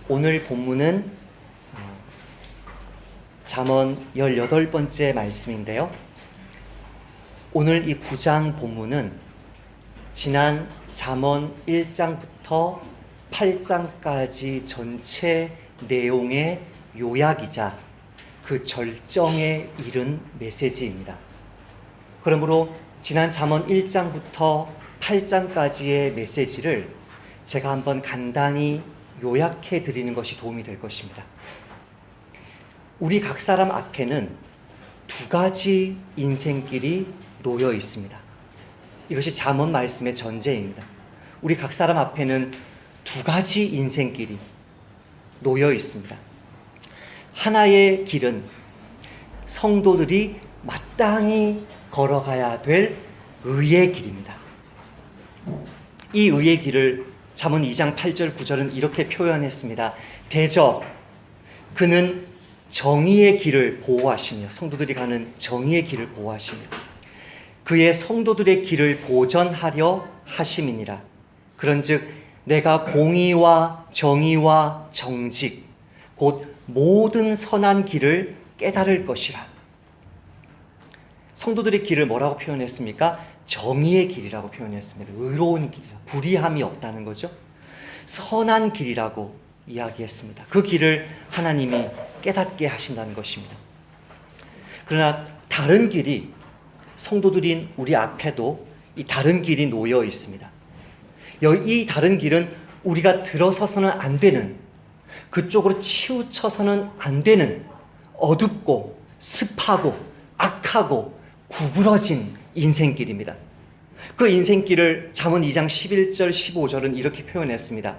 오늘 본문은 잠언 18번째 말씀인데요. 오늘 이 9장 본문은 지난 잠언 1장부터 8장까지 전체 내용의 요약이자 그 절정에 이른 메시지입니다. 그러므로 지난 잠언 1장부터 8장까지의 메시지를 제가 한번 간단히 요약해 드리는 것이 도움이 될 것입니다. 우리 각 사람 앞에는 두 가지 인생길이 놓여 있습니다. 이것이 잠언 말씀의 전제입니다. 우리 각 사람 앞에는 두 가지 인생길이 놓여 있습니다. 하나의 길은 성도들이 마땅히 걸어가야 될 의의 길입니다. 이 의의 길을 잠언 2장 8절 9절은 이렇게 표현했습니다. 대저 그는 정의의 길을 보호하시며, 성도들이 가는 정의의 길을 보호하시며 그의 성도들의 길을 보전하려 하심이니라. 그런즉 내가 공의와 정의와 정직 곧 모든 선한 길을 깨달을 것이라. 성도들의 길을 뭐라고 표현했습니까? 정의의 길이라고 표현했습니다. 의로운 길이라, 불의함이 없다는 거죠. 선한 길이라고 이야기했습니다. 그 길을 하나님이 깨닫게 하신다는 것입니다. 그러나 다른 길이, 성도들인 우리 앞에도 이 다른 길이 놓여 있습니다. 이 다른 길은 우리가 들어서서는 안 되는, 그쪽으로 치우쳐서는 안 되는 어둡고 습하고 악하고 구부러진 인생길입니다. 그 인생길을 잠언 2장 11절 15절은 이렇게 표현했습니다.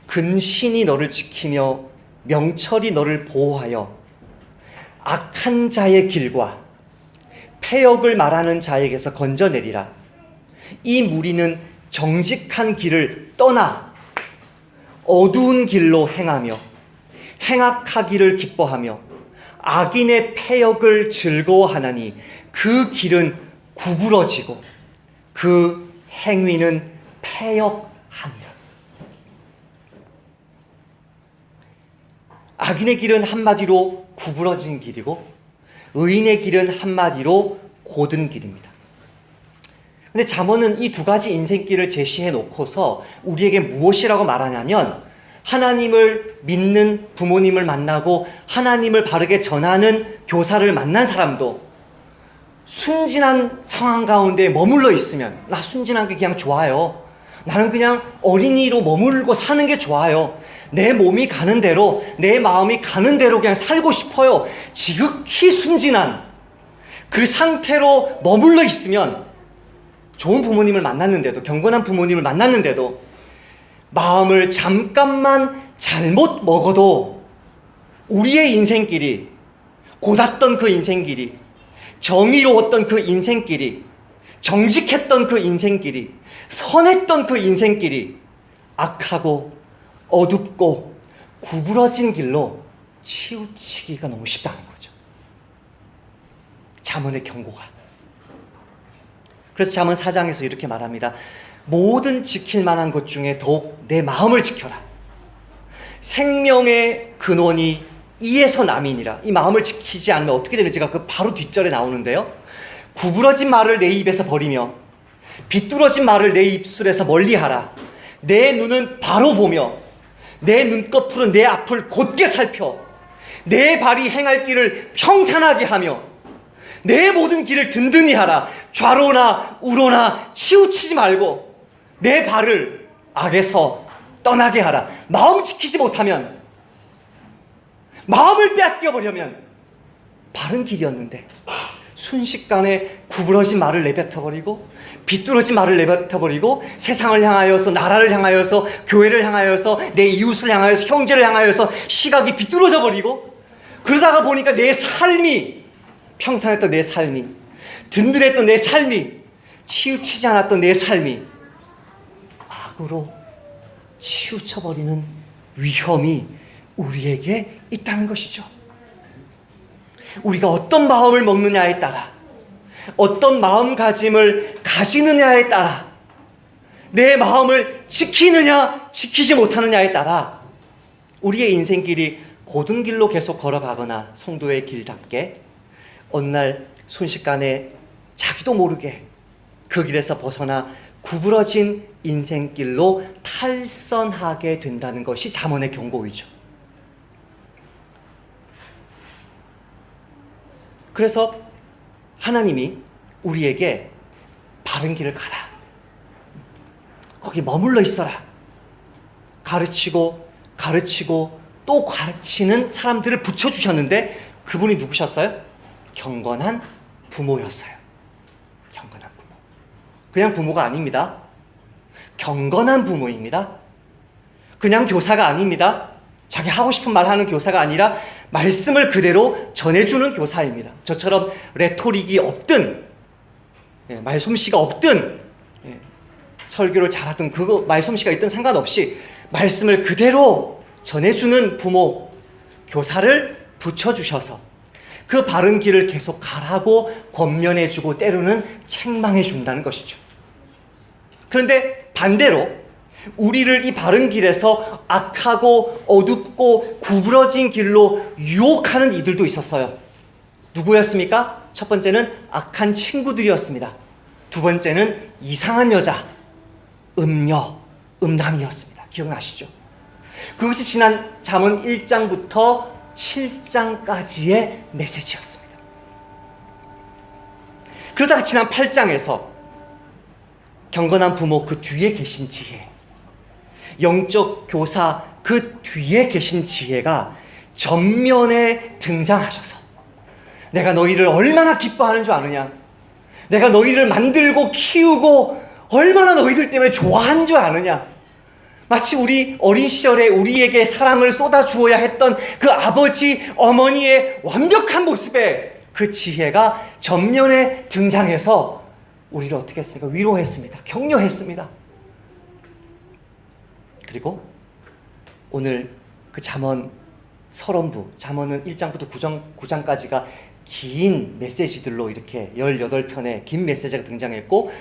근신이 너를 지키며 명철이 너를 보호하여 악한 자의 길과 패역을 말하는 자에게서 건져내리라. 이 무리는 정직한 길을 떠나 어두운 길로 행하며 행악하기를 기뻐하며 악인의 패역을 즐거워하나니 그 길은 구부러지고 그 행위는 패역하니라. 악인의 길은 한마디로 구부러진 길이고 의인의 길은 한마디로 곧은 길입니다. 근데 잠언은 이 두 가지 인생길을 제시해 놓고서 우리에게 무엇이라고 말하냐면, 하나님을 믿는 부모님을 만나고 하나님을 바르게 전하는 교사를 만난 사람도 순진한 상황 가운데 머물러 있으면, 나 순진한 게 그냥 좋아요. 나는 그냥 어린이로 머물고 사는 게 좋아요. 내 몸이 가는 대로, 내 마음이 가는 대로 그냥 살고 싶어요. 지극히 순진한 그 상태로 머물러 있으면, 좋은 부모님을 만났는데도, 경건한 부모님을 만났는데도 마음을 잠깐만 잘못 먹어도 우리의 인생길이, 고닫던 그 인생길이, 정의로웠던 그 인생길이, 정직했던 그 인생길이, 선했던 그 인생길이 악하고 어둡고 구부러진 길로 치우치기가 너무 쉽다는 거죠. 잠언의 경고가. 그래서 잠언 4장에서 이렇게 말합니다. 모든 지킬 만한 것 중에 더욱 내 마음을 지켜라. 생명의 근원이 이에서 남이니라. 이 마음을 지키지 않으면 어떻게 되는지가 그 바로 뒷절에 나오는데요. 구부러진 말을 내 입에서 버리며 비뚤어진 말을 내 입술에서 멀리하라. 내 눈은 바로 보며 내 눈꺼풀은 내 앞을 곧게 살펴 내 발이 행할 길을 평탄하게 하며 내 모든 길을 든든히 하라. 좌로나 우로나 치우치지 말고 내 발을 악에서 떠나게 하라. 마음 지키지 못하면, 마음을 빼앗겨버려면 바른 길이었는데 순식간에 구부러진 말을 내뱉어버리고 비뚤어진 말을 내뱉어버리고 세상을 향하여서, 나라를 향하여서, 교회를 향하여서, 내 이웃을 향하여서, 형제를 향하여서 시각이 비뚤어져 버리고, 그러다가 보니까 내 삶이, 평탄했던 내 삶이, 든든했던 내 삶이, 치우치지 않았던 내 삶이 악으로 치우쳐버리는 위험이 우리에게 있다는 것이죠. 우리가 어떤 마음을 먹느냐에 따라, 어떤 마음가짐을 가지느냐에 따라, 내 마음을 지키느냐 지키지 못하느냐에 따라 우리의 인생길이 고든 길로 계속 걸어가거나 성도의 길답게 어느 날 순식간에 자기도 모르게 그 길에서 벗어나 구부러진 인생길로 탈선하게 된다는 것이 잠언의 경고이죠. 그래서 하나님이 우리에게 바른 길을 가라, 거기 머물러 있어라, 가르치고 또 가르치는 사람들을 붙여주셨는데 그분이 누구셨어요? 경건한 부모였어요. 경건한 부모. 그냥 부모가 아닙니다. 경건한 부모입니다. 그냥 교사가 아닙니다. 자기 하고 싶은 말 하는 교사가 아니라 말씀을 그대로 전해주는 교사입니다. 저처럼 레토릭이 없든 말솜씨가 없든 설교를 잘하든 그거 말솜씨가 있든 상관없이 말씀을 그대로 전해주는 부모, 교사를 붙여주셔서 그 바른 길을 계속 가라고 권면해주고 때로는 책망해준다는 것이죠. 그런데 반대로 우리를 이 바른 길에서 악하고 어둡고 구부러진 길로 유혹하는 이들도 있었어요. 누구였습니까? 첫 번째는 악한 친구들이었습니다. 두 번째는 이상한 여자, 음녀, 음란이었습니다. 기억나시죠? 그것이 지난 잠언 1장부터 7장까지의 메시지였습니다. 그러다가 지난 8장에서 경건한 부모 그 뒤에 계신 지혜, 영적 교사 그 뒤에 계신 지혜가 전면에 등장하셔서 내가 너희를 얼마나 기뻐하는 줄 아느냐, 내가 너희를 만들고 키우고 얼마나 너희들 때문에 좋아한 줄 아느냐, 마치 우리 어린 시절에 우리에게 사랑을 쏟아주어야 했던 그 아버지, 어머니의 완벽한 모습에 그 지혜가 전면에 등장해서 우리를 어떻게 했습니까? 위로했습니다. 격려했습니다. 그리고 오늘 그 잠언 서론부, 잠언은 1장부터 9장까지가 긴 메시지들로 이렇게 18편의 긴 메시지가 등장했고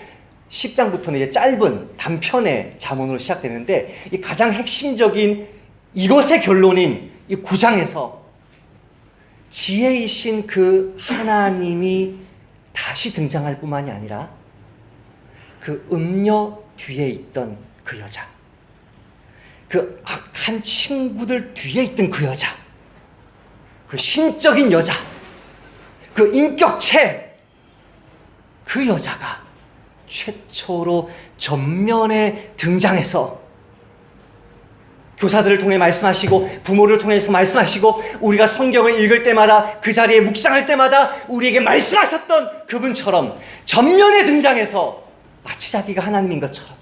10장부터는 이제 짧은 단편의 잠언으로 시작되는데 이 가장 핵심적인 이것의 결론인 이 9장에서 지혜이신 그 하나님이 다시 등장할 뿐만이 아니라 그 음녀 뒤에 있던 그 여자, 그 악한 친구들 뒤에 있던 그 여자, 그 신적인 여자, 그 인격체, 그 여자가 최초로 전면에 등장해서 교사들을 통해 말씀하시고 부모를 통해서 말씀하시고 우리가 성경을 읽을 때마다 그 자리에 묵상할 때마다 우리에게 말씀하셨던 그분처럼 전면에 등장해서 마치 자기가 하나님인 것처럼,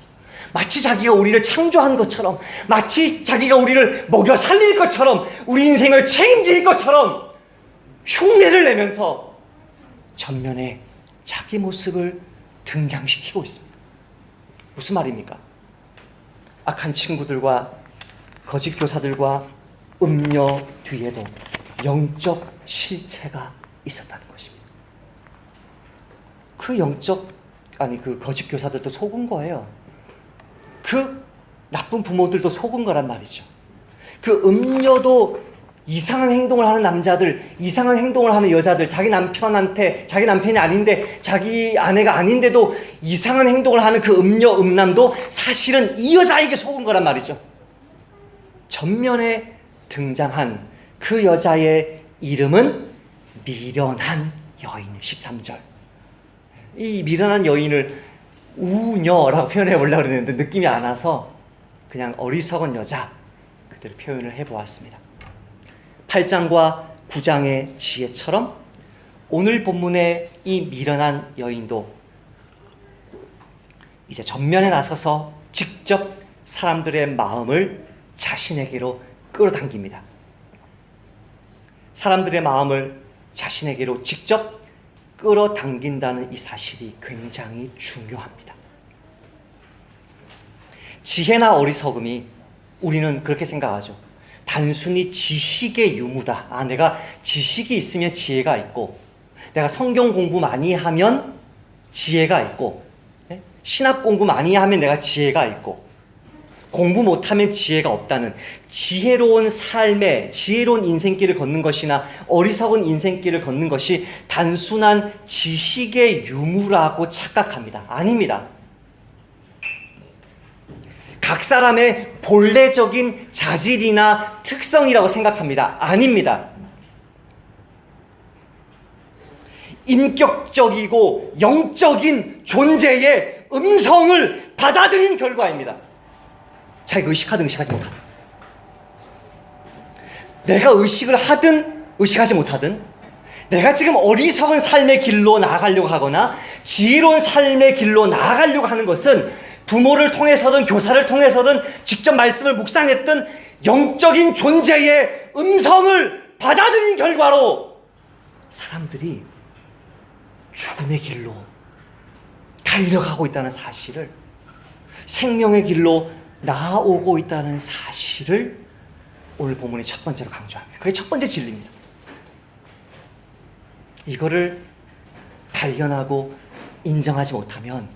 마치 자기가 우리를 창조한 것처럼, 마치 자기가 우리를 먹여 살릴 것처럼, 우리 인생을 책임질 것처럼 흉내를 내면서 전면에 자기 모습을 등장시키고 있습니다. 무슨 말입니까? 악한 친구들과 거짓 교사들과 음녀 뒤에도 영적 실체가 있었다는 것입니다. 그 거짓 교사들도 속은 거예요. 그 나쁜 부모들도 속은 거란 말이죠. 그 음녀도 이상한 행동을 하는 남자들, 이상한 행동을 하는 여자들, 자기 남편한테, 자기 남편이 아닌데 자기 아내가 아닌데도 이상한 행동을 하는 그 음녀, 음란도 사실은 이 여자에게 속은 거란 말이죠. 전면에 등장한 그 여자의 이름은 미련한 여인. 13절. 이 미련한 여인을 우녀라고 표현해 보려고 그랬는데 느낌이 안 와서 그냥 어리석은 여자 그대로 표현을 해보았습니다. 8장과 9장의 지혜처럼 오늘 본문의 이 미련한 여인도 이제 전면에 나서서 직접 사람들의 마음을 자신에게로 끌어당깁니다. 사람들의 마음을 자신에게로 직접 끌어당긴다는 이 사실이 굉장히 중요합니다. 지혜나 어리석음이 우리는 그렇게 생각하죠. 단순히 지식의 유무다. 내가 지식이 있으면 지혜가 있고, 내가 성경 공부 많이 하면 지혜가 있고, 신학 공부 많이 하면 내가 지혜가 있고, 공부 못하면 지혜가 없다는, 지혜로운 삶의, 지혜로운 인생길을 걷는 것이나 어리석은 인생길을 걷는 것이 단순한 지식의 유무라고 착각합니다. 아닙니다. 각 사람의 본래적인 자질이나 특성이라고 생각합니다. 아닙니다. 인격적이고 영적인 존재의 음성을 받아들인 결과입니다. 자기가 의식하든 의식하지 못하든, 내가 의식을 하든 의식하지 못하든, 내가 지금 어리석은 삶의 길로 나아가려고 하거나 지혜로운 삶의 길로 나아가려고 하는 것은 부모를 통해서든 교사를 통해서든 직접 말씀을 묵상했던 영적인 존재의 음성을 받아들인 결과로 사람들이 죽음의 길로 달려가고 있다는 사실을, 생명의 길로 나아오고 있다는 사실을 오늘 본문이 첫 번째로 강조합니다. 그게 첫 번째 진리입니다. 이거를 발견하고 인정하지 못하면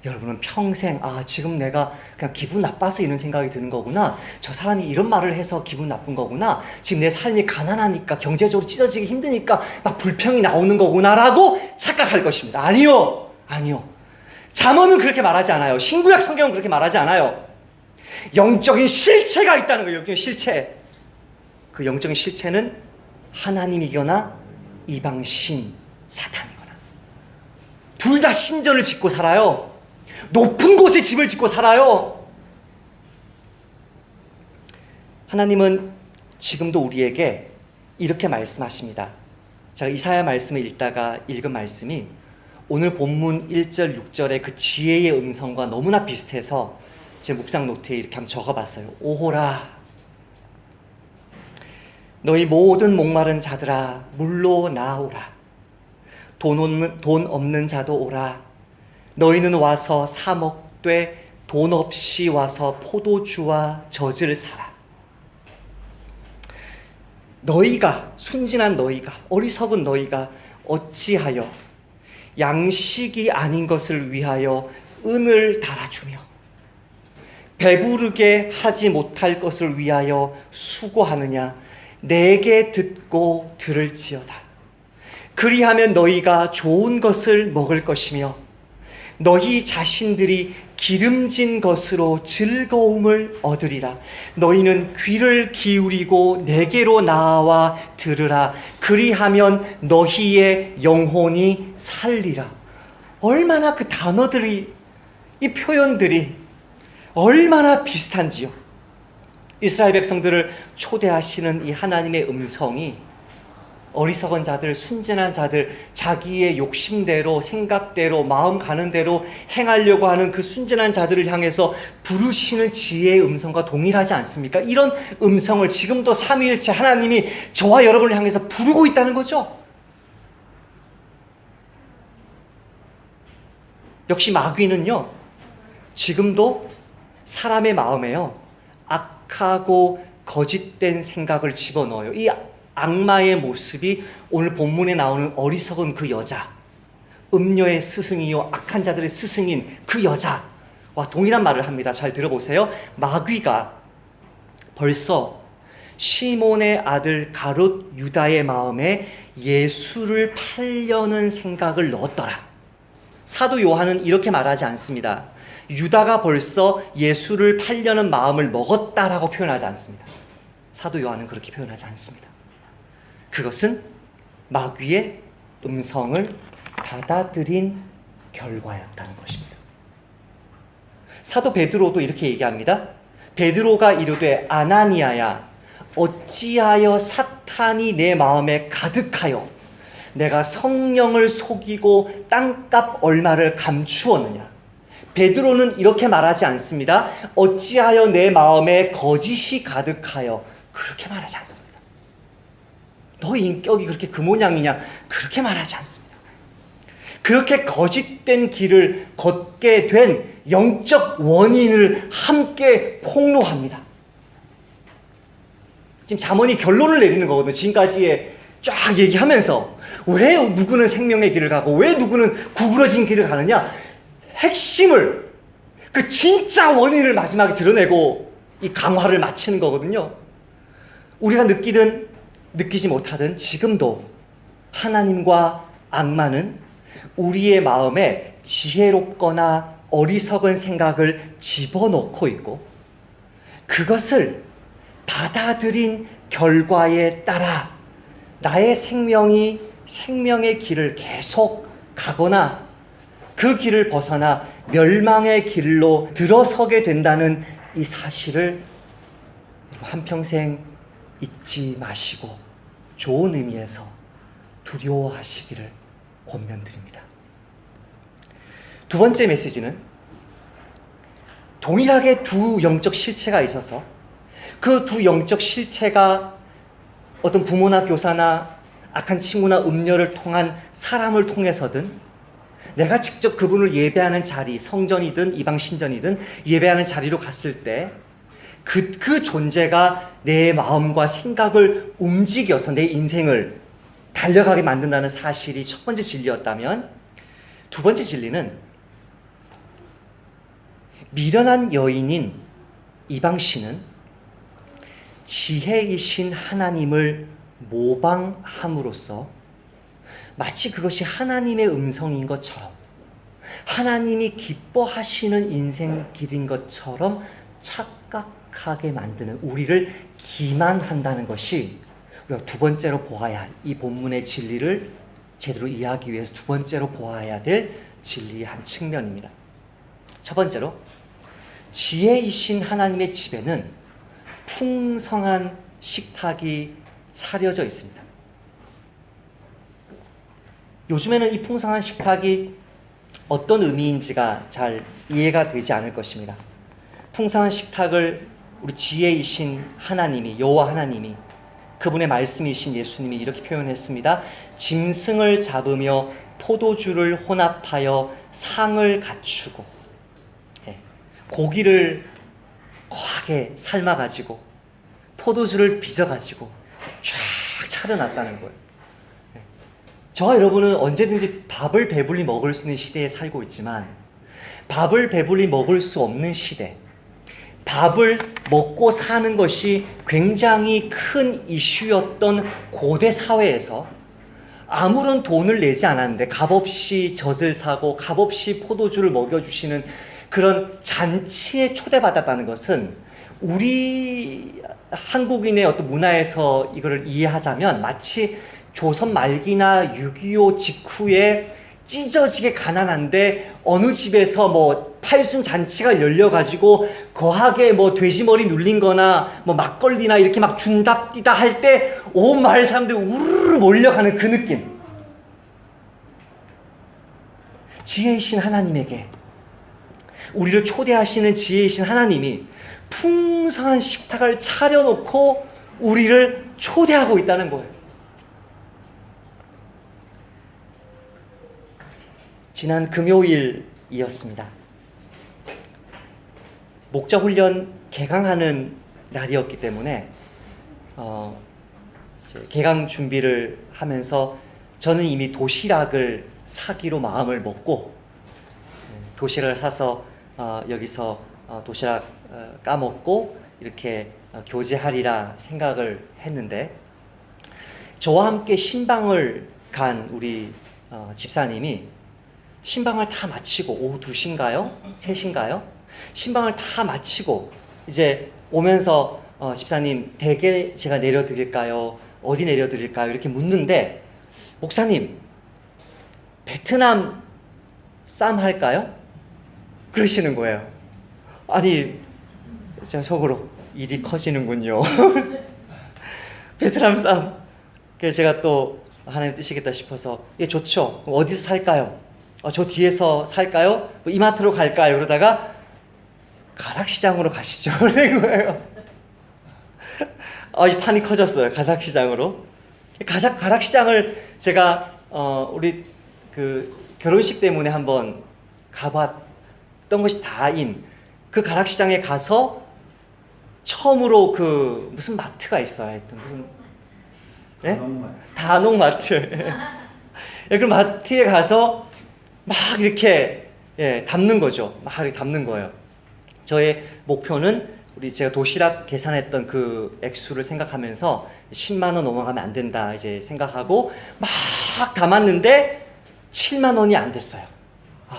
여러분은 평생 지금 내가 그냥 기분 나빠서 이런 생각이 드는 거구나, 저 사람이 이런 말을 해서 기분 나쁜 거구나, 지금 내 삶이 가난하니까 경제적으로 찢어지기 힘드니까 막 불평이 나오는 거구나 라고 착각할 것입니다. 아니요. 잠언은 그렇게 말하지 않아요. 신구약 성경은 그렇게 말하지 않아요. 영적인 실체가 있다는 거예요. 영적인 실체. 그 영적인 실체는 하나님이거나 이방신 사탄이거나, 둘 다 신전을 짓고 살아요. 높은 곳에 집을 짓고 살아요. 하나님은 지금도 우리에게 이렇게 말씀하십니다. 제가 이사야 말씀을 읽다가 읽은 말씀이 오늘 본문 1절 6절의 그 지혜의 음성과 너무나 비슷해서 제 묵상 노트에 이렇게 한번 적어봤어요. 오호라, 너희 모든 목마른 자들아 물로 나오라. 돈 없는 자도 오라. 너희는 와서 사 먹되 돈 없이 와서 포도주와 젖을 사라. 너희가, 순진한 너희가, 어리석은 너희가 어찌하여 양식이 아닌 것을 위하여 은을 달아주며 배부르게 하지 못할 것을 위하여 수고하느냐. 내게 듣고 들을지어다. 그리하면 너희가 좋은 것을 먹을 것이며 너희 자신들이 기름진 것으로 즐거움을 얻으리라. 너희는 귀를 기울이고 내게로 나와 들으라. 그리하면 너희의 영혼이 살리라. 얼마나 그 단어들이, 이 표현들이 얼마나 비슷한지요. 이스라엘 백성들을 초대하시는 이 하나님의 음성이 어리석은 자들, 순진한 자들, 자기의 욕심대로, 생각대로, 마음 가는 대로 행하려고 하는 그 순진한 자들을 향해서 부르시는 지혜의 음성과 동일하지 않습니까? 이런 음성을 지금도 삼위일체 하나님이 저와 여러분을 향해서 부르고 있다는 거죠. 역시 마귀는요, 지금도 사람의 마음에요, 악하고 거짓된 생각을 집어넣어요. 이 악마의 모습이 오늘 본문에 나오는 어리석은 그 여자, 음녀의 스승이요 악한 자들의 스승인 그 여자와 동일한 말을 합니다. 잘 들어보세요. 마귀가 벌써 시몬의 아들 가롯 유다의 마음에 예수를 팔려는 생각을 넣었더라. 사도 요한은 이렇게 말하지 않습니다. 유다가 벌써 예수를 팔려는 마음을 먹었다라고 표현하지 않습니다. 사도 요한은 그렇게 표현하지 않습니다. 그것은 마귀의 음성을 받아들인 결과였다는 것입니다. 사도 베드로도 이렇게 얘기합니다. 베드로가 이르되 아나니아야, 어찌하여 사탄이 내 마음에 가득하여 내가 성령을 속이고 땅값 얼마를 감추었느냐. 베드로는 이렇게 말하지 않습니다. 어찌하여 내 마음에 거짓이 가득하여, 그렇게 말하지 않습니다. 너 인격이 그렇게 그 모양이냐, 그렇게 말하지 않습니다. 그렇게 거짓된 길을 걷게 된 영적 원인을 함께 폭로합니다. 지금 잠언이 결론을 내리는 거거든요. 지금까지의 쫙 얘기하면서 왜 누구는 생명의 길을 가고 왜 누구는 구부러진 길을 가느냐, 핵심을, 그 진짜 원인을 마지막에 드러내고 이 강화를 마치는 거거든요. 우리가 느끼든 느끼지 못하든 지금도 하나님과 악마는 우리의 마음에 지혜롭거나 어리석은 생각을 집어넣고 있고 그것을 받아들인 결과에 따라 나의 생명의 길을 계속 가거나 그 길을 벗어나 멸망의 길로 들어서게 된다는 이 사실을 한평생 잊지 마시고 좋은 의미에서 두려워하시기를 권면드립니다. 두 번째 메시지는 동일하게 두 영적 실체가 있어서 그 두 영적 실체가 어떤 부모나 교사나 악한 친구나 음녀를 통한 사람을 통해서든 내가 직접 그분을 예배하는 자리, 성전이든 이방신전이든 예배하는 자리로 갔을 때 그 존재가 내 마음과 생각을 움직여서 내 인생을 달려가게 만든다는 사실이 첫 번째 진리였다면 두 번째 진리는 미련한 여인인 이방신은 지혜이신 하나님을 모방함으로써 마치 그것이 하나님의 음성인 것처럼 하나님이 기뻐하시는 인생길인 것처럼 착각하게 만드는 우리를 기만한다는 것이 우리가 두 번째로 보아야 할 이 본문의 진리를 제대로 이해하기 위해서 두 번째로 보아야 될 진리의 한 측면입니다. 첫 번째로 지혜이신 하나님의 집에는 풍성한 식탁이 차려져 있습니다. 요즘에는 이 풍성한 식탁이 어떤 의미인지가 잘 이해가 되지 않을 것입니다. 풍성한 식탁을 우리 지혜이신 하나님이, 여호와 하나님이, 그분의 말씀이신 예수님이 이렇게 표현했습니다. 짐승을 잡으며 포도주를 혼합하여 상을 갖추고 고기를 거하게 삶아가지고 포도주를 빚어가지고 쫙 차려놨다는 거예요. 저와 여러분은 언제든지 밥을 배불리 먹을 수 있는 시대에 살고 있지만 밥을 배불리 먹을 수 없는 시대, 밥을 먹고 사는 것이 굉장히 큰 이슈였던 고대 사회에서 아무런 돈을 내지 않았는데 값없이 젖을 사고 값없이 포도주를 먹여주시는 그런 잔치에 초대받았다는 것은 우리 한국인의 어떤 문화에서 이거를 이해하자면 마치 조선 말기나 6.25 직후에 찢어지게 가난한데 어느 집에서 뭐 팔순 잔치가 열려가지고 거하게 뭐 돼지머리 눌린 거나 뭐 막걸리나 이렇게 막 준답디다 할 때 온 마을 사람들이 우르르 몰려가는 그 느낌. 지혜이신 하나님에게 우리를 초대하시는 지혜이신 하나님이 풍성한 식탁을 차려놓고 우리를 초대하고 있다는 거예요. 지난 금요일이었습니다. 목자훈련 개강하는 날이었기 때문에 개강 준비를 하면서 저는 이미 도시락을 사기로 마음을 먹고 도시락을 사서 여기서 도시락 까먹고 이렇게 교제하리라 생각을 했는데 저와 함께 신방을 간 우리 집사님이 신방을 다 마치고 오후 2시인가요? 3시인가요? 신방을 다 마치고 이제 오면서 집사님 댁에 제가 내려드릴까요? 어디 내려드릴까요? 이렇게 묻는데 목사님 베트남 쌈 할까요? 그러시는 거예요. 아니 제가 속으로 일이 커지는군요. 베트남 쌈. 그래서 제가 또 하나님 뜻이겠다 싶어서 예 좋죠. 어디서 살까요? 저 뒤에서 살까요? 이마트로 갈까요? 그러다가 가락시장으로 가시죠. 그런 거예요. 이 판이 커졌어요. 가락시장으로. 가락시장을 제가 우리 그 결혼식 때문에 한번 가봤던 것이 다인 그 가락시장에 가서 처음으로 그 무슨 마트가 있어요. 하여튼 무슨 단옥마트. 그 마트에 가서 막 이렇게 담는 거죠. 막 이렇게 담는 거예요. 저의 목표는 제가 도시락 계산했던 그 액수를 생각하면서 10만 원 넘어가면 안 된다 이제 생각하고 막 담았는데 7만 원이 안 됐어요.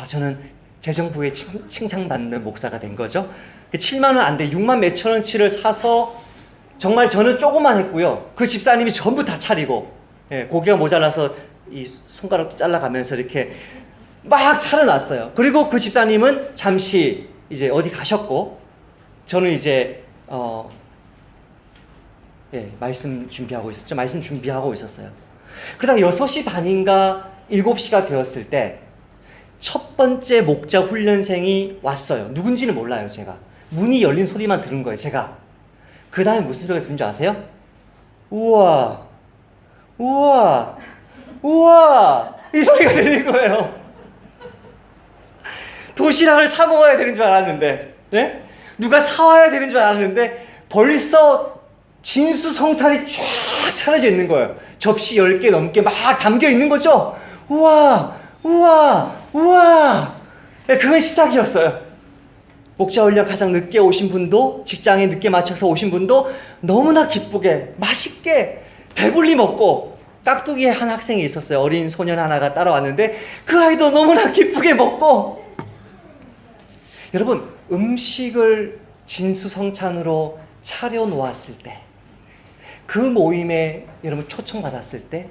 저는 재정부에 칭찬받는 목사가 된 거죠. 7만 원 안 돼. 6만 몇천 원치를 사서 정말 저는 조금만 했고요. 그 집사님이 전부 다 차리고, 고기가 모자라서 이 손가락도 잘라가면서 이렇게 막 차려놨어요. 그리고 그 집사님은 잠시 이제 어디 가셨고, 저는 이제 말씀 준비하고 있었죠. 말씀 준비하고 있었어요. 그러다가 6시 반인가 7시가 되었을 때 첫 번째 목자 훈련생이 왔어요. 누군지는 몰라요, 제가. 문이 열린 소리만 들은 거예요, 제가. 그 다음에 무슨 소리가 들은 줄 아세요? 우와, 우와, 우와, 이 소리가 들리는 거예요. 도시락을 사 먹어야 되는 줄 알았는데, 네? 누가 사와야 되는 줄 알았는데 벌써 진수성찬이 쫙 차려져 있는 거예요. 접시 10개 넘게 막 담겨 있는 거죠. 우와, 우와, 우와. 그건 시작이었어요. 목자 훈련 가장 늦게 오신 분도, 직장에 늦게 맞춰서 오신 분도 너무나 기쁘게 맛있게 배불리 먹고, 깍두기에 한 학생이 있었어요. 어린 소년 하나가 따라왔는데 그 아이도 너무나 기쁘게 먹고. 여러분, 음식을 진수성찬으로 차려 놓았을 때, 그 모임에 여러분 초청받았을 때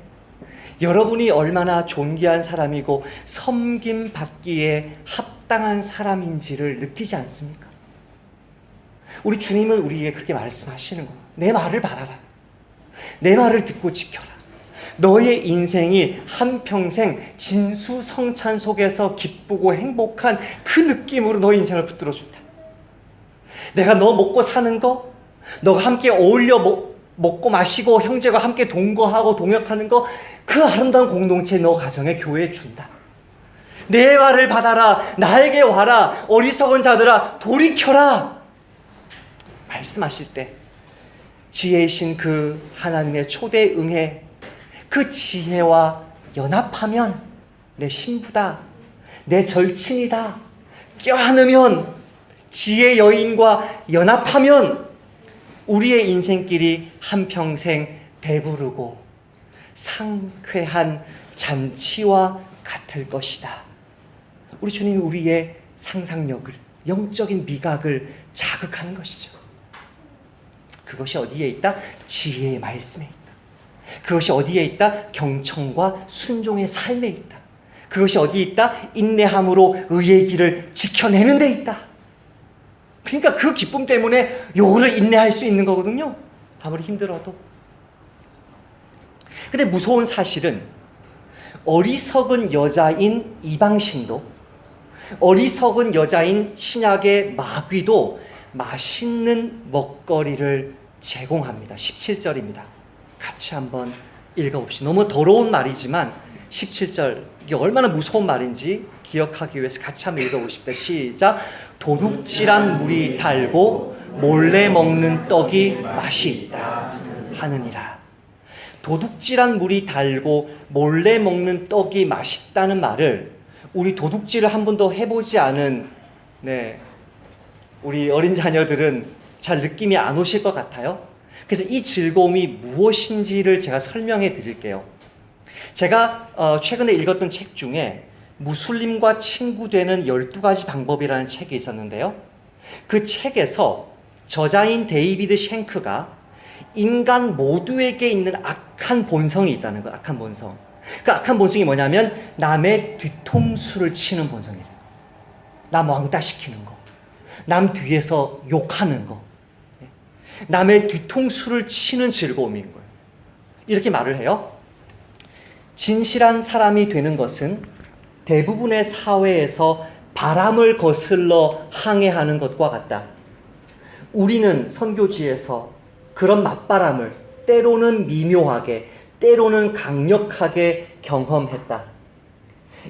여러분이 얼마나 존귀한 사람이고 섬김 받기에 합당한 사람인지를 느끼지 않습니까? 우리 주님은 우리에게 그렇게 말씀하시는 거예요. 내 말을 바라라. 내 말을 듣고 지켜라. 너의 인생이 한평생 진수성찬 속에서 기쁘고 행복한 그 느낌으로 너의 인생을 붙들어 준다. 내가 너 먹고 사는 거, 너가 함께 어울려 먹고 마시고 형제가 함께 동거하고 동역하는 거, 그 아름다운 공동체 너 가정에 교회에 준다. 내 말을 받아라. 나에게 와라. 어리석은 자들아 돌이켜라. 말씀하실 때 지혜이신 그 하나님의 초대 응해, 그 지혜와 연합하면 내 신부다, 내 절친이다, 껴안으면 지혜 여인과 연합하면 우리의 인생길이 한평생 배부르고 상쾌한 잔치와 같을 것이다. 우리 주님이 우리의 상상력을, 영적인 미각을 자극하는 것이죠. 그것이 어디에 있다? 지혜의 말씀에 있다. 그것이 어디에 있다? 경청과 순종의 삶에 있다. 그것이 어디에 있다? 인내함으로 의의 길을 지켜내는 데 있다. 그러니까 그 기쁨 때문에 요거를 인내할 수 있는 거거든요. 아무리 힘들어도. 근데 무서운 사실은 어리석은 여자인 이방신도, 어리석은 여자인 신약의 마귀도 맛있는 먹거리를 제공합니다. 17절입니다. 같이 한번 읽어봅시다. 너무 더러운 말이지만 17절, 이게 얼마나 무서운 말인지 기억하기 위해서 같이 한번 읽어보십시다. 시작. 도둑질한 물이 달고 몰래 먹는 떡이 맛이 있다 하느니라. 도둑질한 물이 달고 몰래 먹는 떡이 맛있다는 말을 우리 도둑질을 한 번도 해보지 않은 우리 어린 자녀들은 잘 느낌이 안 오실 것 같아요. 그래서 이 즐거움이 무엇인지를 제가 설명해 드릴게요. 제가 최근에 읽었던 책 중에 무슬림과 친구되는 12가지 방법이라는 책이 있었는데요. 그 책에서 저자인 데이비드 쉔크가 인간 모두에게 있는 악한 본성이 있다는 거예요. 악한 본성. 그 악한 본성이 뭐냐면 남의 뒤통수를 치는 본성이에요. 남 왕따시키는 거. 남 뒤에서 욕하는 거. 남의 뒤통수를 치는 즐거움인 거예요. 이렇게 말을 해요. 진실한 사람이 되는 것은 대부분의 사회에서 바람을 거슬러 항해하는 것과 같다. 우리는 선교지에서 그런 맞바람을 때로는 미묘하게, 때로는 강력하게 경험했다.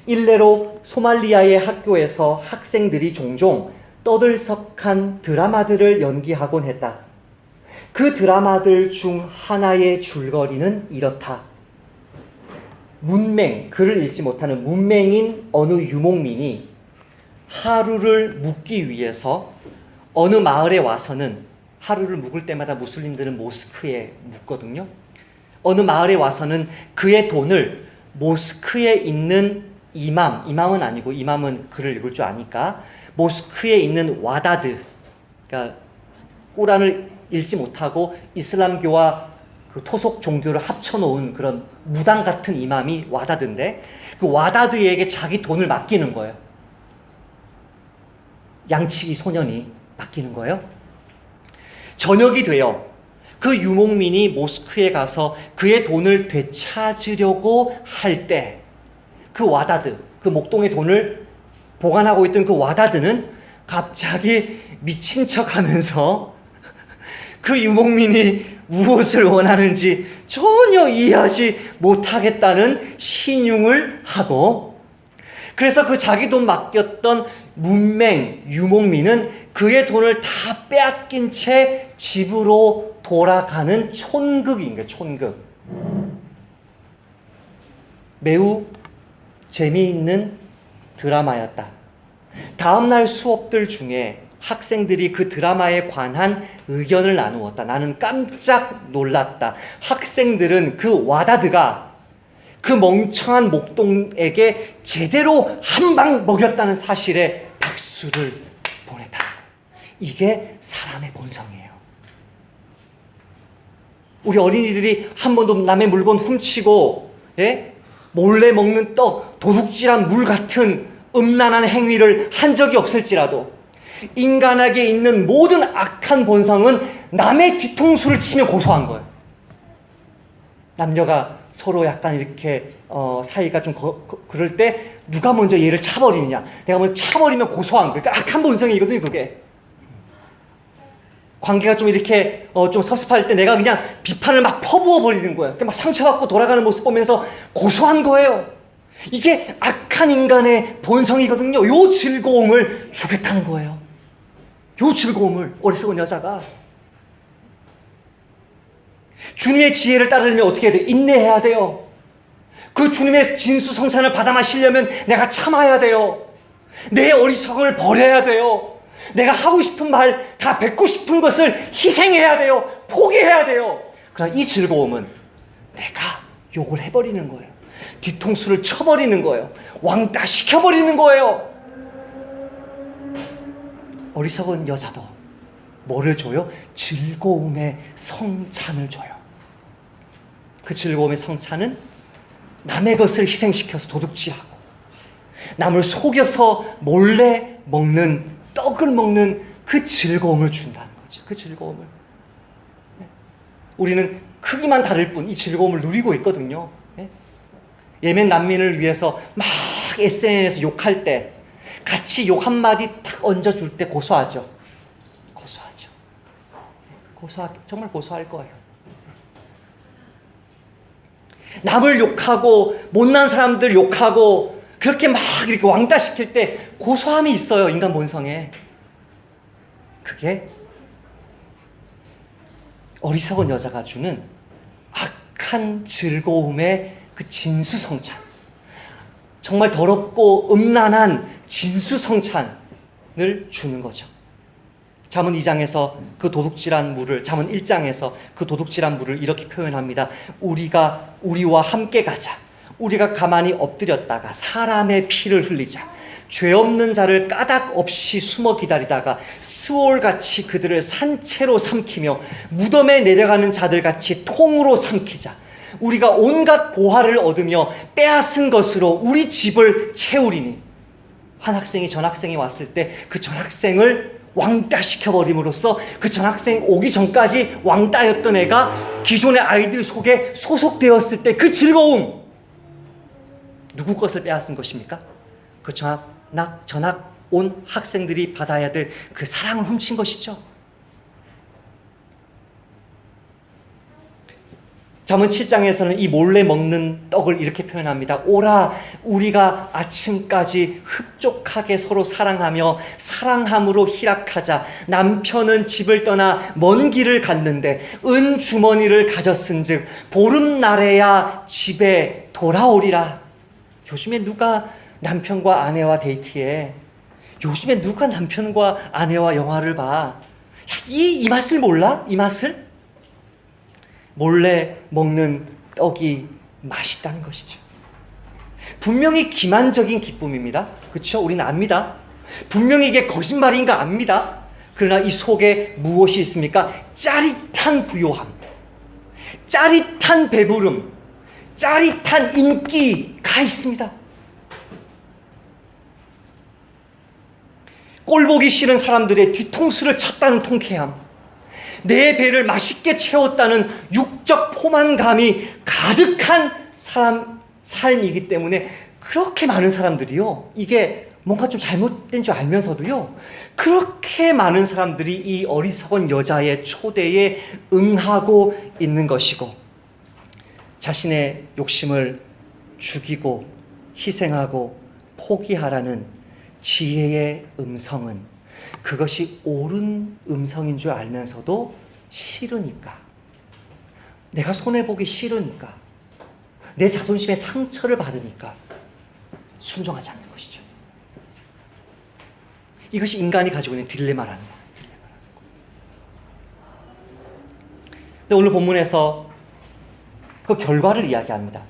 일례로 소말리아의 학교에서 학생들이 종종 떠들썩한 드라마들을 연기하곤 했다. 그 드라마들 중 하나의 줄거리는 이렇다. 문맹, 글을 읽지 못하는 문맹인 어느 유목민이 하루를 묵기 위해서 어느 마을에 와서는 하루를 묵을 때마다 무슬림들은 모스크에 묵거든요. 어느 마을에 와서는 그의 돈을 모스크에 있는 이맘은 아니고 이맘은 글을 읽을 줄 아니까 모스크에 있는 와다드, 그러니까 꾸란을 읽지 못하고 이슬람교와 그 토속 종교를 합쳐놓은 그런 무당 같은 이맘이 와다드인데 그 와다드에게 자기 돈을 맡기는 거예요. 양치기 소년이 맡기는 거예요. 저녁이 돼요. 그 유목민이 모스크에 가서 그의 돈을 되찾으려고 할 때 그 와다드, 그 목동의 돈을 보관하고 있던 그 와다드는 갑자기 미친 척하면서 그 유목민이 무엇을 원하는지 전혀 이해하지 못하겠다는 신용을 하고, 그래서 그 자기 돈 맡겼던 문맹 유목민은 그의 돈을 다 빼앗긴 채 집으로 돌아가는 촌극인 거예요. 촌극. 매우 재미있는 드라마였다. 다음날 수업들 중에 학생들이 그 드라마에 관한 의견을 나누었다. 나는 깜짝 놀랐다. 학생들은 그 와다드가 그 멍청한 목동에게 제대로 한 방 먹였다는 사실에 박수를 보냈다. 이게 사람의 본성이에요. 우리 어린이들이 한 번도 남의 물건 훔치고 몰래 먹는 떡, 도둑질한 물 같은 음란한 행위를 한 적이 없을지라도 인간에게 있는 모든 악한 본성은 남의 뒤통수를 치며 고소한 거예요. 남녀가 서로 약간 이렇게 사이가 좀 그럴 때 누가 먼저 얘를 차버리느냐, 내가 먼저 차버리면 고소한 거예요. 그러니까 악한 본성이거든요, 그게. 관계가 좀 이렇게 좀 섭섭할 때 내가 그냥 비판을 막 퍼부어 버리는 거예요. 막 상처받고 돌아가는 모습 보면서 고소한 거예요. 이게 악한 인간의 본성이거든요. 요 즐거움을 주겠다는 거예요. 요 즐거움을 어리석은 여자가. 주님의 지혜를 따르려면 어떻게 해야 돼요? 인내해야 돼요. 그 주님의 진수성찬을 받아 마시려면 내가 참아야 돼요. 내 어리석음을 버려야 돼요. 내가 하고 싶은 말 다 뱉고 싶은 것을 희생해야 돼요. 포기해야 돼요. 그러나 이 즐거움은 내가 욕을 해버리는 거예요. 뒤통수를 쳐버리는 거예요. 왕따 시켜버리는 거예요. 어리석은 여자도 뭐를 줘요? 즐거움의 성찬을 줘요. 그 즐거움의 성찬은 남의 것을 희생시켜서 도둑질하고 남을 속여서 몰래 먹는, 떡을 먹는 그 즐거움을 준다는 거죠. 그 즐거움을. 우리는 크기만 다를 뿐 이 즐거움을 누리고 있거든요. 예멘 난민을 위해서 막 SNS에서 욕할 때 같이 욕 한마디 탁 얹어줄 때 고소하죠. 고소하죠. 정말 고소할 거예요. 남을 욕하고 못난 사람들 욕하고 그렇게 막 이렇게 왕따시킬 때 고소함이 있어요. 인간 본성에. 그게 어리석은 여자가 주는 악한 즐거움의 그 진수성찬, 정말 더럽고 음란한 진수성찬을 주는 거죠. 잠언 2장에서 그 도둑질한 물을, 잠언 1장에서 그 도둑질한 물을 이렇게 표현합니다. 우리와 함께 가자. 우리가 가만히 엎드렸다가 사람의 피를 흘리자. 죄 없는 자를 까닭 없이 숨어 기다리다가 스올같이 그들을 산채로 삼키며 무덤에 내려가는 자들같이 통으로 삼키자. 우리가 온갖 보화를 얻으며 빼앗은 것으로 우리 집을 채우리니. 한 학생이 전학생이 왔을 때 그 전학생을 왕따시켜버림으로써 그 전학생 오기 전까지 왕따였던 애가 기존의 아이들 속에 소속되었을 때 그 즐거움, 누구 것을 빼앗은 것입니까? 그 전학 온 학생들이 받아야 될 그 사랑을 훔친 것이죠. 잠언 7장에서는 이 몰래 먹는 떡을 이렇게 표현합니다. 오라, 우리가 아침까지 흡족하게 서로 사랑하며 사랑함으로 희락하자. 남편은 집을 떠나 먼 길을 갔는데 은 주머니를 가졌은즉 보름날에야 집에 돌아오리라. 요즘에 누가 남편과 아내와 데이트해? 요즘에 누가 남편과 아내와 영화를 봐? 야, 이 맛을 몰라? 이 맛을? 몰래 먹는 떡이 맛있다는 것이죠. 분명히 기만적인 기쁨입니다. 그렇죠? 우리는 압니다. 분명히 이게 거짓말인 거 압니다. 그러나 이 속에 무엇이 있습니까? 짜릿한 부요함, 짜릿한 배부름, 짜릿한 인기가 있습니다. 꼴보기 싫은 사람들의 뒤통수를 쳤다는 통쾌함, 내 배를 맛있게 채웠다는 육적 포만감이 가득한 삶이기 때문에 그렇게 많은 사람들이요, 이게 뭔가 좀 잘못된 줄 알면서도요, 그렇게 많은 사람들이 이 어리석은 여자의 초대에 응하고 있는 것이고, 자신의 욕심을 죽이고 희생하고 포기하라는 지혜의 음성은 그것이 옳은 음성인 줄 알면서도 싫으니까, 내가 손해보기 싫으니까, 내 자존심에 상처를 받으니까 순종하지 않는 것이죠. 이것이 인간이 가지고 있는 딜레마라는 거예요. 근데 오늘 본문에서 그 결과를 이야기합니다.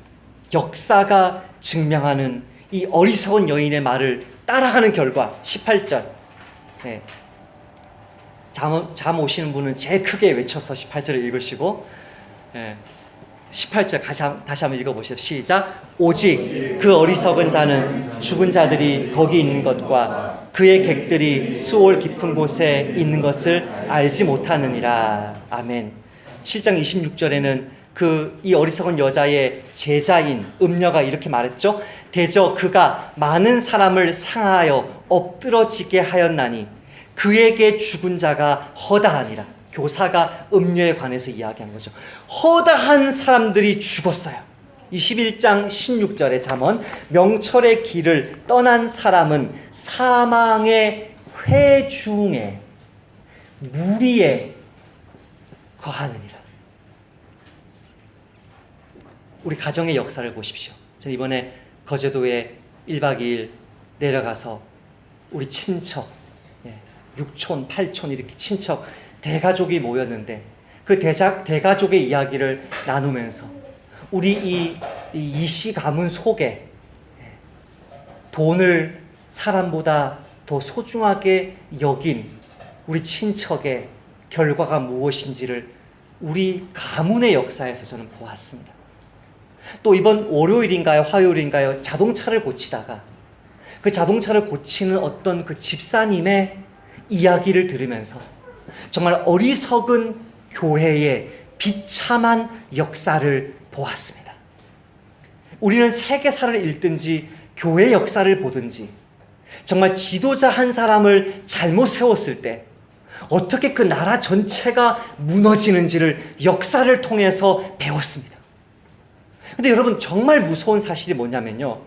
역사가 증명하는 이 어리석은 여인의 말을 따라가는 결과, 18절. 네. 잠 오시는 분은 제일 크게 외쳐서 18절을 읽으시고, 18절 다시 한번 읽어보시죠. 시작. 오직 그 어리석은 자는 죽은 자들이 거기 있는 것과 그의 객들이 수올 깊은 곳에 있는 것을 알지 못하느니라. 아멘. 7장 26절에는 이 어리석은 여자의 제자인 음녀가 이렇게 말했죠. 대저 그가 많은 사람을 상하여 엎드러지게 하였나니 그에게 죽은 자가 허다하니라. 교사가 음녀에 관해서 이야기한 거죠. 허다한 사람들이 죽었어요. 21장 16절의 잠언, 명철의 길을 떠난 사람은 사망의 회중에 무리에 거하느니라. 우리 가정의 역사를 보십시오. 저는 이번에 거제도에 1박 2일 내려가서 우리 친척, 6촌, 8촌 이렇게 친척 대가족이 모였는데, 그 대가족의 이야기를 나누면서 우리 이씨 가문 속에 돈을 사람보다 더 소중하게 여긴 우리 친척의 결과가 무엇인지를 우리 가문의 역사에서 저는 보았습니다. 또 이번 월요일인가요, 화요일인가요, 자동차를 고치다가 그 자동차를 고치는 어떤 그 집사님의 이야기를 들으면서 정말 어리석은 교회의 비참한 역사를 보았습니다. 우리는 세계사를 읽든지 교회 역사를 보든지 정말 지도자 한 사람을 잘못 세웠을 때 어떻게 그 나라 전체가 무너지는지를 역사를 통해서 배웠습니다. 근데 여러분, 정말 무서운 사실이 뭐냐면요,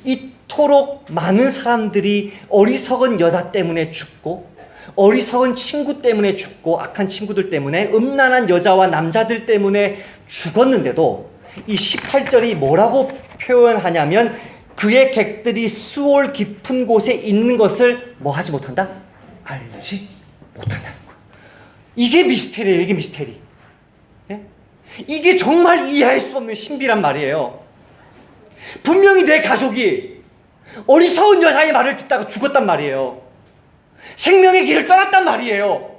이토록 많은 사람들이 어리석은 여자 때문에 죽고, 어리석은 친구 때문에 죽고, 악한 친구들 때문에, 음란한 여자와 남자들 때문에 죽었는데도 이 18절이 뭐라고 표현하냐면 그의 객들이 수올 깊은 곳에 있는 것을 뭐 하지 못한다? 알지 못한다는 거예요. 이게 미스테리예요. 이게 미스테리. 이게 정말 이해할 수 없는 신비란 말이에요. 분명히 내 가족이 어리석은 여자의 말을 듣다가 죽었단 말이에요. 생명의 길을 떠났단 말이에요.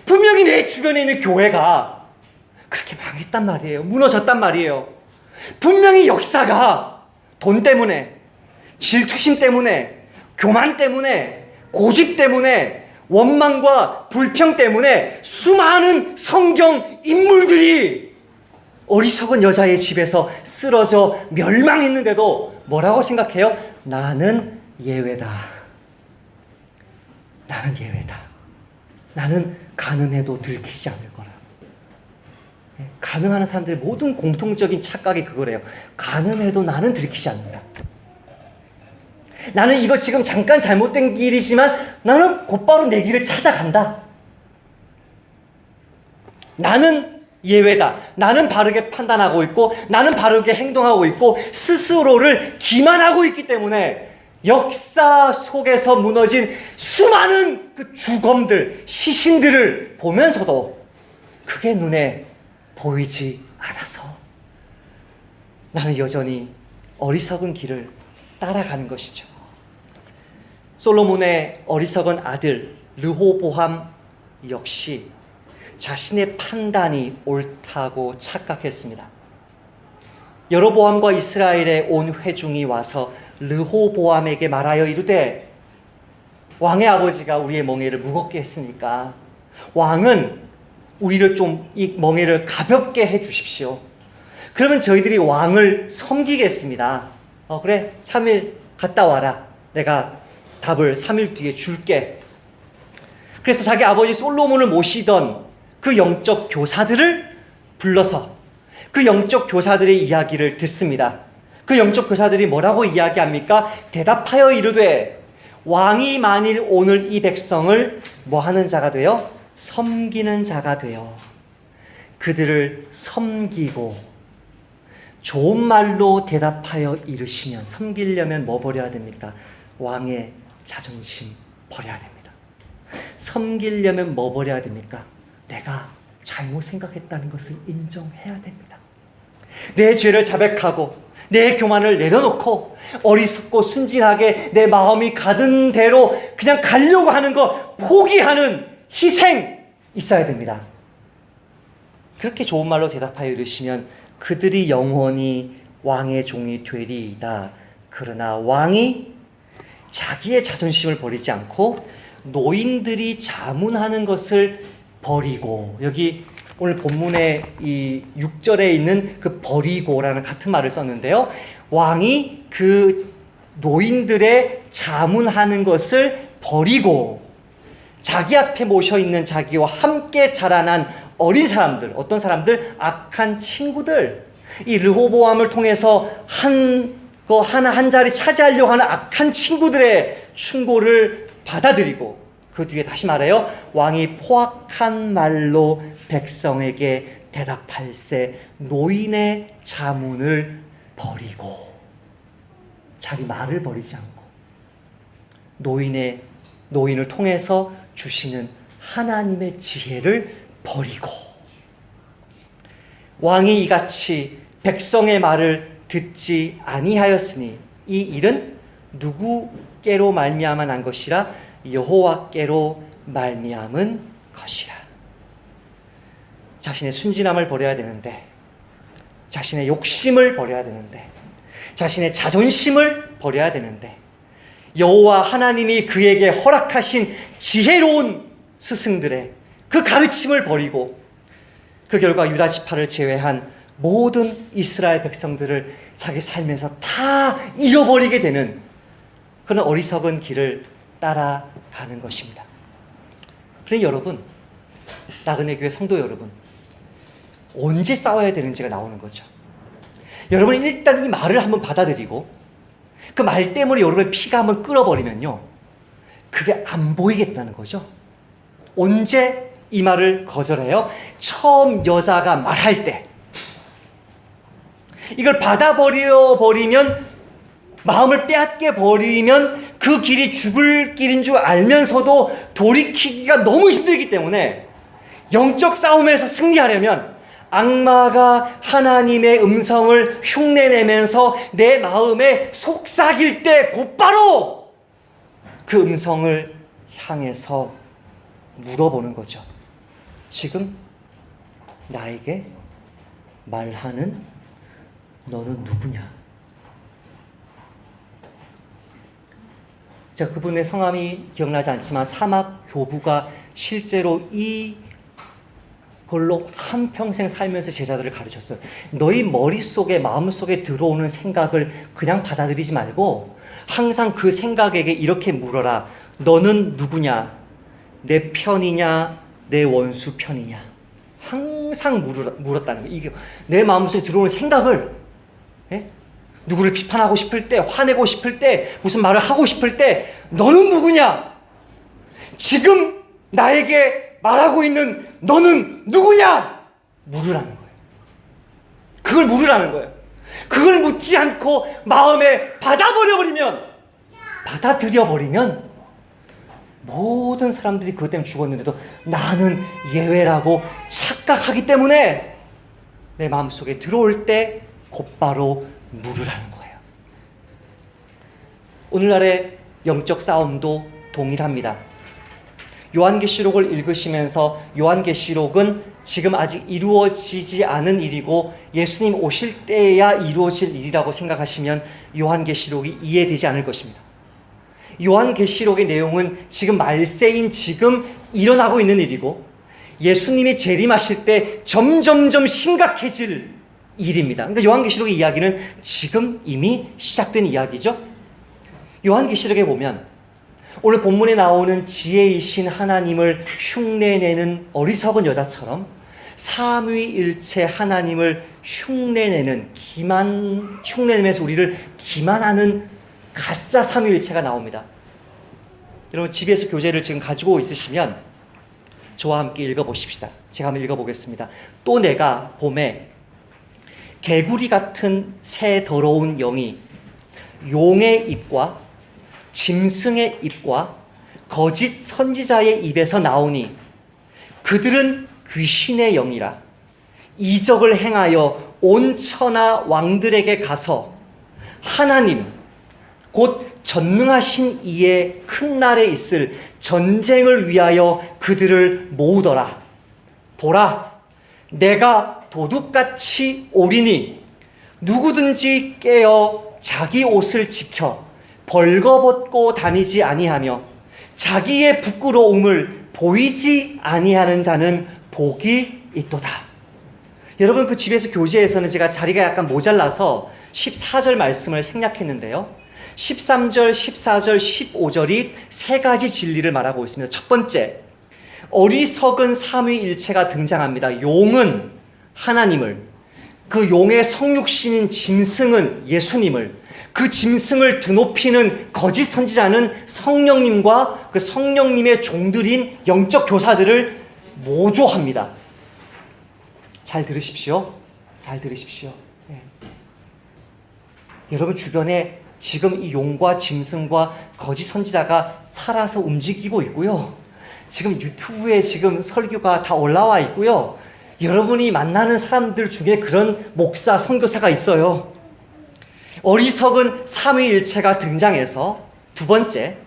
분명히 내 주변에 있는 교회가 그렇게 망했단 말이에요. 무너졌단 말이에요. 분명히 역사가 돈 때문에, 질투심 때문에, 교만 때문에, 고집 때문에, 원망과 불평 때문에 수많은 성경 인물들이 어리석은 여자의 집에서 쓰러져 멸망했는데도 뭐라고 생각해요? 나는 예외다. 나는 예외다. 나는 가늠해도 들키지 않을 거라. 가늠하는 사람들의 모든 공통적인 착각이 그거래요. 가늠해도 나는 들키지 않는다. 나는 이거 지금 잠깐 잘못된 길이지만 나는 곧바로 내 길을 찾아간다. 나는 예외다. 나는 바르게 판단하고 있고, 나는 바르게 행동하고 있고, 스스로를 기만하고 있기 때문에 역사 속에서 무너진 수많은 그 주검들, 시신들을 보면서도 그게 눈에 보이지 않아서 나는 여전히 어리석은 길을 따라가는 것이죠. 솔로몬의 어리석은 아들 르호보암 역시 자신의 판단이 옳다고 착각했습니다. 여로보암과 이스라엘의 온 회중이 와서 르호보암에게 말하여 이르되, 왕의 아버지가 우리의 멍에를 무겁게 했으니까 왕은 우리를 좀 이 멍에를 가볍게 해 주십시오. 그러면 저희들이 왕을 섬기겠습니다. 그래, 3일 갔다 와라. 내가 답을 3일 뒤에 줄게. 그래서 자기 아버지 솔로몬을 모시던 그 영적 교사들을 불러서 그 영적 교사들의 이야기를 듣습니다. 그 영적 교사들이 뭐라고 이야기합니까? 대답하여 이르되, 왕이 만일 오늘 이 백성을 뭐 하는 자가 되어? 섬기는 자가 되어 그들을 섬기고 좋은 말로 대답하여 이르시면, 섬기려면 뭐 버려야 됩니까? 왕의 자존심 버려야 됩니다. 섬기려면 뭐 버려야 됩니까? 내가 잘못 생각했다는 것을 인정해야 됩니다. 내 죄를 자백하고 내 교만을 내려놓고 어리석고 순진하게 내 마음이 가던 대로 그냥 가려고 하는 거 포기하는 희생 있어야 됩니다. 그렇게 좋은 말로 대답하여 이르시면 그들이 영원히 왕의 종이 되리이다. 그러나 왕이 자기의 자존심을 버리지 않고 노인들이 자문하는 것을 버리고, 여기 오늘 본문의 이 6절에 있는 그 버리고라는 같은 말을 썼는데요. 왕이 그 노인들의 자문하는 것을 버리고 자기 앞에 모셔있는 자기와 함께 자라난 어린 사람들, 어떤 사람들? 악한 친구들, 이 르호보암을 통해서 거 하나 한 자리 차지하려고 하는 악한 친구들의 충고를 받아들이고, 그 뒤에 다시 말해요. 왕이 포악한 말로 백성에게 대답할세 노인의 자문을 버리고, 자기 말을 버리지 않고 노인을 통해서 주시는 하나님의 지혜를 버리고, 왕이 이같이 백성의 말을 듣지 아니하였으니 이 일은 누구께로 말미암아 난 것이라? 여호와께로 말미암은 것이라. 자신의 순진함을 버려야 되는데, 자신의 욕심을 버려야 되는데, 자신의 자존심을 버려야 되는데, 여호와 하나님이 그에게 허락하신 지혜로운 스승들의 그 가르침을 버리고 그 결과 유다 지파를 제외한 모든 이스라엘 백성들을 자기 삶에서 다 잃어버리게 되는 그런 어리석은 길을 따라가는 것입니다. 그러니 여러분, 나그네 교회 성도 여러분, 언제 싸워야 되는지가 나오는 거죠. 여러분이 일단 이 말을 한번 받아들이고 그 말 때문에 여러분의 피가 한번 끓어버리면요, 그게 안 보이겠다는 거죠. 언제 이 말을 거절해요? 처음 여자가 말할 때. 이걸 받아버리면, 마음을 빼앗겨 버리면 그 길이 죽을 길인 줄 알면서도 돌이키기가 너무 힘들기 때문에 영적 싸움에서 승리하려면 악마가 하나님의 음성을 흉내내면서 내 마음에 속삭일 때 곧바로 그 음성을 향해서 물어보는 거죠. 지금 나에게 말하는 너는 누구냐? 자, 그분의 성함이 기억나지 않지만 사막 교부가 실제로 이 걸로 한평생 살면서 제자들을 가르쳤어요. 너희 머릿속에, 마음속에 들어오는 생각을 그냥 받아들이지 말고 항상 그 생각에게 이렇게 물어라. 너는 누구냐? 내 편이냐? 내 원수 편이냐? 항상 물었다는 거예요. 이게 내 마음속에 들어오는 생각을, 누구를 비판하고 싶을 때, 화내고 싶을 때, 무슨 말을 하고 싶을 때 너는 누구냐? 지금 나에게 말하고 있는 너는 누구냐? 물으라는 거예요. 그걸 물으라는 거예요. 그걸 묻지 않고 마음에 받아버려버리면 받아들여 버리면 모든 사람들이 그것 때문에 죽었는데도 나는 예외라고 착각하기 때문에 내 마음속에 들어올 때 곧바로 물으라는 거예요. 오늘날의 영적 싸움도 동일합니다. 요한계시록을 읽으시면서 요한계시록은 지금 아직 이루어지지 않은 일이고 예수님 오실 때야 이루어질 일이라고 생각하시면 요한계시록이 이해되지 않을 것입니다. 요한계시록의 내용은 지금 말세인 지금 일어나고 있는 일이고 예수님이 재림하실 때 점점점 심각해질 일입니다. 그러니까 요한계시록의 이야기는 지금 이미 시작된 이야기죠. 요한계시록에 보면 오늘 본문에 나오는 지혜이신 하나님을 흉내내는 어리석은 여자처럼 삼위일체 하나님을 흉내내는 흉내내면서 우리를 기만하는 가짜 삼위일체가 나옵니다. 여러분 집에서 교재를 지금 가지고 있으시면 저와 함께 읽어보십시다. 제가 한번 읽어보겠습니다. 또 내가 봄에 개구리 같은 새 더러운 영이 용의 입과 짐승의 입과 거짓 선지자의 입에서 나오니 그들은 귀신의 영이라 이적을 행하여 온 천하 왕들에게 가서 하나님 곧 전능하신 이의 큰 날에 있을 전쟁을 위하여 그들을 모으더라. 보라, 내가 도둑같이 오리니 누구든지 깨어 자기 옷을 지켜 벌거벗고 다니지 아니하며 자기의 부끄러움을 보이지 아니하는 자는 복이 있도다. 여러분 그 집에서 교재에서는 제가 자리가 약간 모자라서 14절 말씀을 생략했는데요. 13절, 14절, 15절이 세 가지 진리를 말하고 있습니다. 첫 번째, 어리석은 삼위일체가 등장합니다. 용은 하나님을, 그 용의 성육신인 짐승은 예수님을, 그 짐승을 드높이는 거짓 선지자는 성령님과 그 성령님의 종들인 영적 교사들을 모조합니다. 잘 들으십시오. 잘 들으십시오. 네. 여러분 주변에 지금 이 용과 짐승과 거짓 선지자가 살아서 움직이고 있고요. 지금 유튜브에 지금 설교가 다 올라와 있고요. 여러분이 만나는 사람들 중에 그런 목사, 선교사가 있어요. 어리석은 삼위일체가 등장해서 두 번째,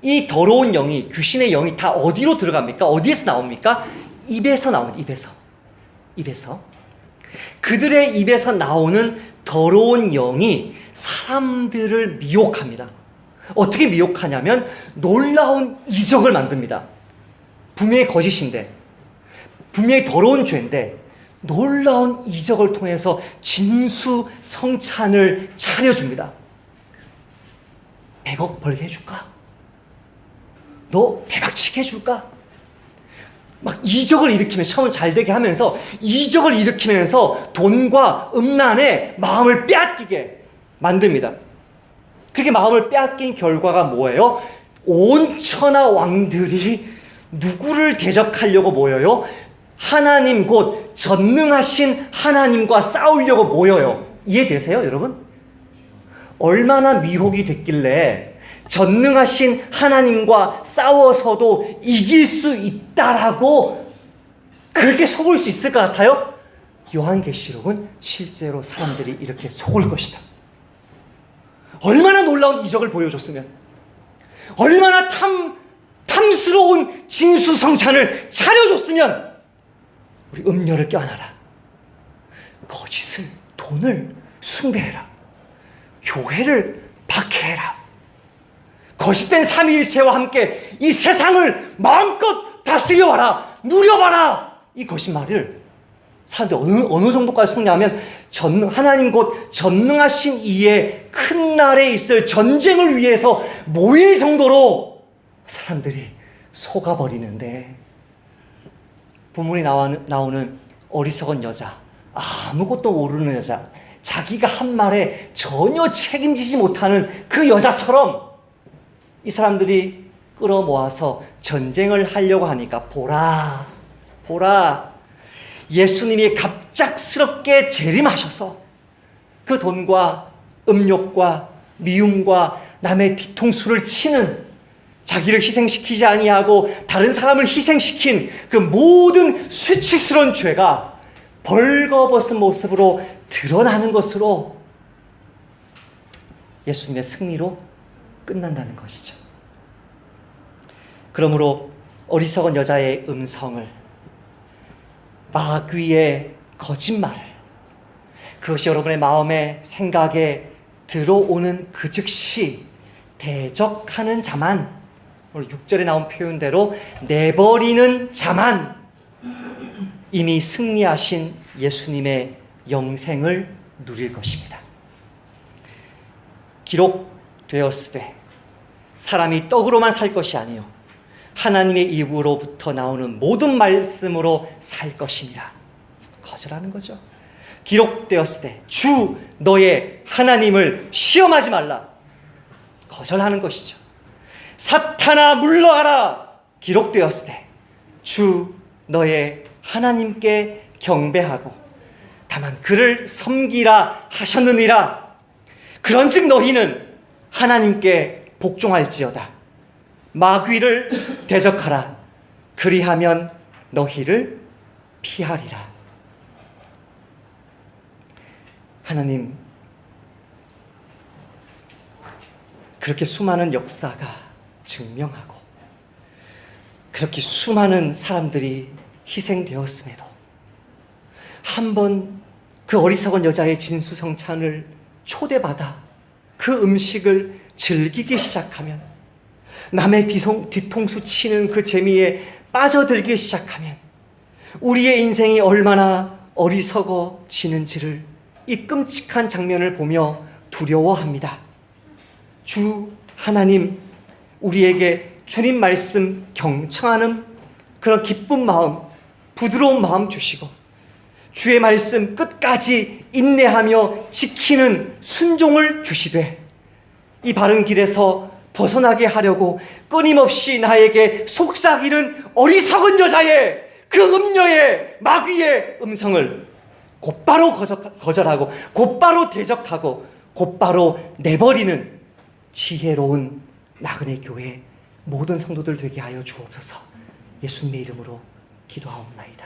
이 더러운 영이, 귀신의 영이 다 어디로 들어갑니까? 어디에서 나옵니까? 입에서 나옵니다. 입에서. 그들의 입에서 나오는 더러운 영이 사람들을 미혹합니다. 어떻게 미혹하냐면 놀라운 이적을 만듭니다. 분명히 거짓인데, 분명히 더러운 죄인데 놀라운 이적을 통해서 진수성찬을 차려줍니다. 100억 벌게 해줄까? 너 대박치게 해줄까? 막 이적을 일으키면서 처음 잘 되게 하면서 이적을 일으키면서 돈과 음란에 마음을 빼앗기게 만듭니다. 그렇게 마음을 빼앗긴 결과가 뭐예요? 온 천하 왕들이 누구를 대적하려고 모여요? 하나님 곧 전능하신 하나님과 싸우려고 모여요. 이해되세요, 여러분? 얼마나 미혹이 됐길래 전능하신 하나님과 싸워서도 이길 수 있다라고 그렇게 속을 수 있을 것 같아요? 요한계시록은 실제로 사람들이 이렇게 속을 것이다. 얼마나 놀라운 이적을 보여줬으면, 얼마나 탐스러운 진수성찬을 차려줬으면 우리 음료를 껴안아라. 거짓을, 돈을 숭배해라. 교회를 박해해라. 거짓된 삼위일체와 함께 이 세상을 마음껏 다스려와라. 누려봐라. 이 거짓말을 사람들이 어느 정도까지 속냐면 하나님 곧 전능하신 이의 큰 날에 있을 전쟁을 위해서 모일 정도로 사람들이 속아버리는데, 본문에 나오는 어리석은 여자, 아무것도 모르는 여자, 자기가 한 말에 전혀 책임지지 못하는 그 여자처럼 이 사람들이 끌어모아서 전쟁을 하려고 하니까 보라, 예수님이 갑작스럽게 재림하셔서 그 돈과 음욕과 미움과 남의 뒤통수를 치는, 자기를 희생시키지 아니하고 다른 사람을 희생시킨 그 모든 수치스러운 죄가 벌거벗은 모습으로 드러나는 것으로 예수님의 승리로 끝난다는 것이죠. 그러므로 어리석은 여자의 음성을, 마귀의 거짓말을, 그것이 여러분의 마음에 생각에 들어오는 그 즉시 대적하는 자만, 오늘 6절에 나온 표현대로 내버리는 자만 이미 승리하신 예수님의 영생을 누릴 것입니다. 기록되었으되 사람이 떡으로만 살 것이 아니요 하나님의 입으로부터 나오는 모든 말씀으로 살 것이니라. 거절하는 거죠. 기록되었으되 주 너의 하나님을 시험하지 말라. 거절하는 것이죠. 사탄아 물러가라. 기록되었으되 주 너의 하나님께 경배하고 다만 그를 섬기라 하셨느니라. 그런즉 너희는 하나님께 복종할지어다. 마귀를 대적하라. 그리하면 너희를 피하리라. 하나님, 그렇게 수많은 역사가 증명하고 그렇게 수많은 사람들이 희생되었음에도 한번 그 어리석은 여자의 진수성찬을 초대받아 그 음식을 즐기기 시작하면, 남의 뒤통수 치는 그 재미에 빠져들기 시작하면 우리의 인생이 얼마나 어리석어지는지를 이 끔찍한 장면을 보며 두려워합니다. 주 하나님, 우리에게 주님 말씀 경청하는 그런 기쁜 마음, 부드러운 마음 주시고 주의 말씀 끝까지 인내하며 지키는 순종을 주시되 이 바른 길에서 벗어나게 하려고 끊임없이 나에게 속삭이는 어리석은 여자의 그 음녀의 마귀의 음성을 곧바로 거절하고 곧바로 대적하고 곧바로 내버리는 지혜로운 나그네 교회 모든 성도들 되게 하여 주옵소서. 예수님의 이름으로 기도하옵나이다.